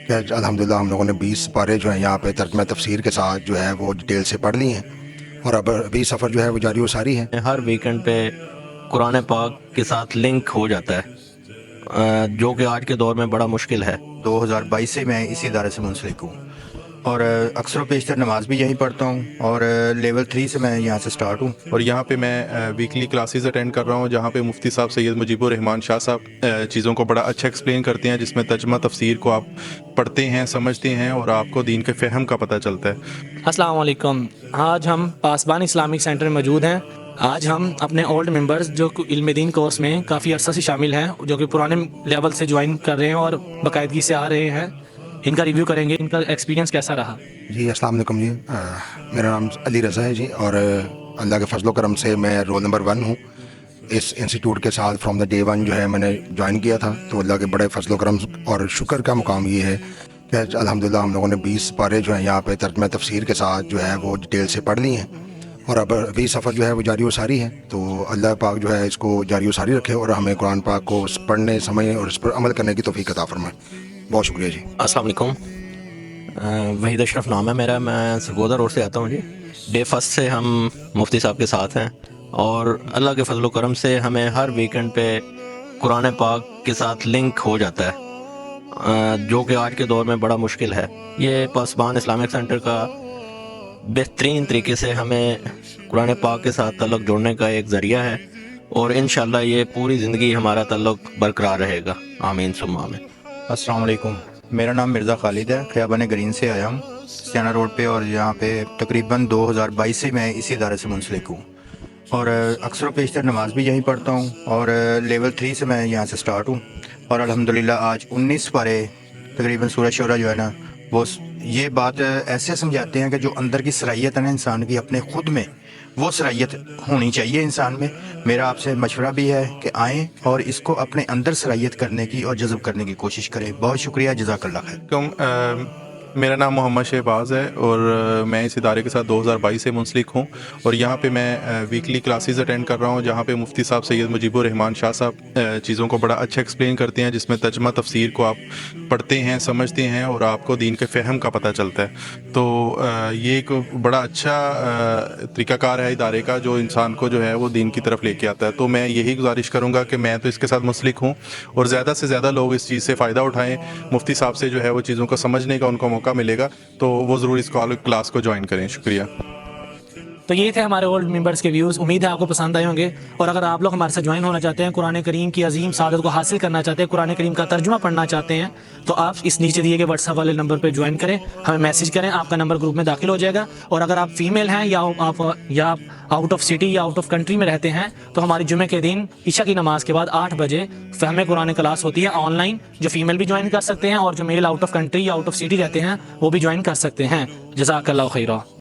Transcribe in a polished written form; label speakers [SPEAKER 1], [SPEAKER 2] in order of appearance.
[SPEAKER 1] کہ الحمدللہ ہم لوگوں نے 20 پارے جو ہیں یہاں پہ ترجمہ تفسیر کے ساتھ جو ہے وہ ڈیٹیل سے پڑھ لی ہیں، اور اب ابھی سفر جو ہے وہ جاری و ساری ہے۔
[SPEAKER 2] ہر ویکنڈ پہ قرآن پاک کے ساتھ لنک ہو جاتا ہے، جو کہ آج کے دور میں بڑا مشکل ہے۔
[SPEAKER 3] 2022 سے میں اسی ادارے سے منسلک ہوں، اور اکثر و بیشتر نماز بھی یہیں پڑھتا ہوں، اور لیول 3 سے میں یہاں سے سٹارٹ ہوں۔
[SPEAKER 4] اور یہاں پہ میں ویکلی کلاسز اٹینڈ کر رہا ہوں، جہاں پہ مفتی صاحب سید مجیب الرحمان شاہ صاحب چیزوں کو بڑا اچھا ایکسپلین کرتے ہیں، جس میں ترجمہ تفسیر کو آپ پڑھتے ہیں، سمجھتے ہیں، اور آپ کو دین کے فہم کا پتہ چلتا ہے۔
[SPEAKER 5] السلام علیکم، آج ہم پاسبان اسلامک سینٹر میں موجود ہیں۔ آج ہم اپنے اولڈ ممبرز جو علم دین کورس میں کافی عرصہ سے شامل ہیں، جو کہ پرانے لیول سے جوائن کر رہے ہیں اور باقاعدگی سے آ رہے ہیں، ان کا ریویو کریں گے، ان کا ایکسپیرینس کیسا رہا۔
[SPEAKER 1] جی السلام علیکم جی، میرا نام علی رضا ہے جی، اور اللہ کے فضل و کرم سے میں رول نمبر 1 ہوں اس انسٹیٹیوٹ کے ساتھ۔ فرام دا ڈے 1 جو ہے میں نے جوائن کیا تھا، تو اللہ کے بڑے فضل و کرم اور شکر کا مقام یہ ہے کہ الحمدللہ ہم لوگوں نے 20 پارے جو ہیں یہاں پہ ترجمہ تفسیر کے ساتھ جو ہے وہ ڈیٹیل سے پڑھ لی ہیں، اور اب ابھی سفر جو ہے وہ جاری و ساری ہے۔ تو اللہ پاک جو ہے اس کو جاری و ساری رکھے، اور ہمیں قرآن پاک کو پڑھنے، سمجھنے اور اس پر عمل کرنے کی توفیق عطا فرمائے۔ بہت شکریہ جی۔
[SPEAKER 2] السلام علیکم، وحید اشرف نام ہے میرا، میں سرگودا روڈ سے آتا ہوں جی۔ ڈے فرسٹ سے ہم مفتی صاحب کے ساتھ ہیں، اور اللہ کے فضل و کرم سے ہمیں ہر ویکنڈ پہ قرآن پاک کے ساتھ لنک ہو جاتا ہے، جو کہ آج کے دور میں بڑا مشکل ہے۔ یہ پاسبان اسلامک سینٹر کا بہترین طریقے سے ہمیں قرآن پاک کے ساتھ تعلق جوڑنے کا ایک ذریعہ ہے، اور انشاءاللہ یہ پوری زندگی ہمارا تعلق برقرار رہے گا، آمین ثم آمین۔
[SPEAKER 3] السلام علیکم، میرا نام مرزا خالد ہے، خیابان گرین سے آیا ہوں، سیانہ روڈ پہ، اور یہاں پہ تقریباً 2022 سے میں اسی ادارے سے منسلک ہوں، اور اکثر و بیشتر نماز بھی یہیں پڑھتا ہوں، اور لیول 3 سے میں یہاں سے سٹارٹ ہوں، اور الحمدللہ آج 19 پارے تقریباً سورہ شورہ جو ہے نا، وہ یہ بات ایسے سمجھاتے ہیں کہ جو اندر کی صلاحیت ہے نا انسان کی اپنے خود میں، وہ صلاحیت ہونی چاہیے انسان میں۔ میرا آپ سے مشورہ بھی ہے کہ آئیں اور اس کو اپنے اندر صلاحیت کرنے کی اور جذب کرنے کی کوشش کریں۔ بہت شکریہ، جزاک اللہ خیر۔
[SPEAKER 4] میرا نام محمد شہباز ہے، اور میں اس ادارے کے ساتھ 2022 سے منسلک ہوں، اور یہاں پہ میں ویکلی کلاسز اٹینڈ کر رہا ہوں، جہاں پہ مفتی صاحب سید مجیب الرحمان شاہ صاحب چیزوں کو بڑا اچھا ایکسپلین کرتے ہیں، جس میں ترجمہ تفسیر کو آپ پڑھتے ہیں، سمجھتے ہیں، اور آپ کو دین کے فہم کا پتہ چلتا ہے۔ تو یہ ایک بڑا اچھا طریقہ کار ہے ادارے کا، جو انسان کو جو ہے وہ دین کی طرف لے کے آتا ہے۔ تو میں یہی گزارش کروں گا کہ میں تو اس کے ساتھ منسلک ہوں، اور زیادہ سے زیادہ لوگ اس چیز سے فائدہ اٹھائیں، مفتی صاحب سے جو ہے وہ چیزوں کو سمجھنے کا ان کو موقع ملے گا، تو وہ ضرور اس کلاس کو جوائن کریں۔ شکریہ۔
[SPEAKER 5] تو یہ تھے ہمارے اولڈ ممبرس کے ویوز، امید ہے آپ کو پسند آئے ہوں گے، اور اگر آپ لوگ ہمارے ساتھ جوائن ہونا چاہتے ہیں، قرآن کریم کی عظیم سعادت کو حاصل کرنا چاہتے ہیں، قرآن کریم کا ترجمہ پڑھنا چاہتے ہیں، تو آپ اس نیچے دیے گئے واٹس ایپ والے نمبر پہ جوائن کریں، ہمیں میسج کریں، آپ کا نمبر گروپ میں داخل ہو جائے گا۔ اور اگر آپ فیمیل ہیں یا آپ آؤٹ آف سٹی یا آؤٹ آف کنٹری میں رہتے ہیں، تو ہماری جمعے کے دن عشاء کی نماز کے بعد 8 بجے فہم قرآن کلاس ہوتی ہے آن لائن، جو فیمیل بھی جوائن کر سکتے ہیں، اور جو میل آؤٹ آف کنٹری یا آؤٹ آف سٹی رہتے ہیں وہ بھی جوائن کر سکتے ہیں۔ جزاک اللہ خیرہ۔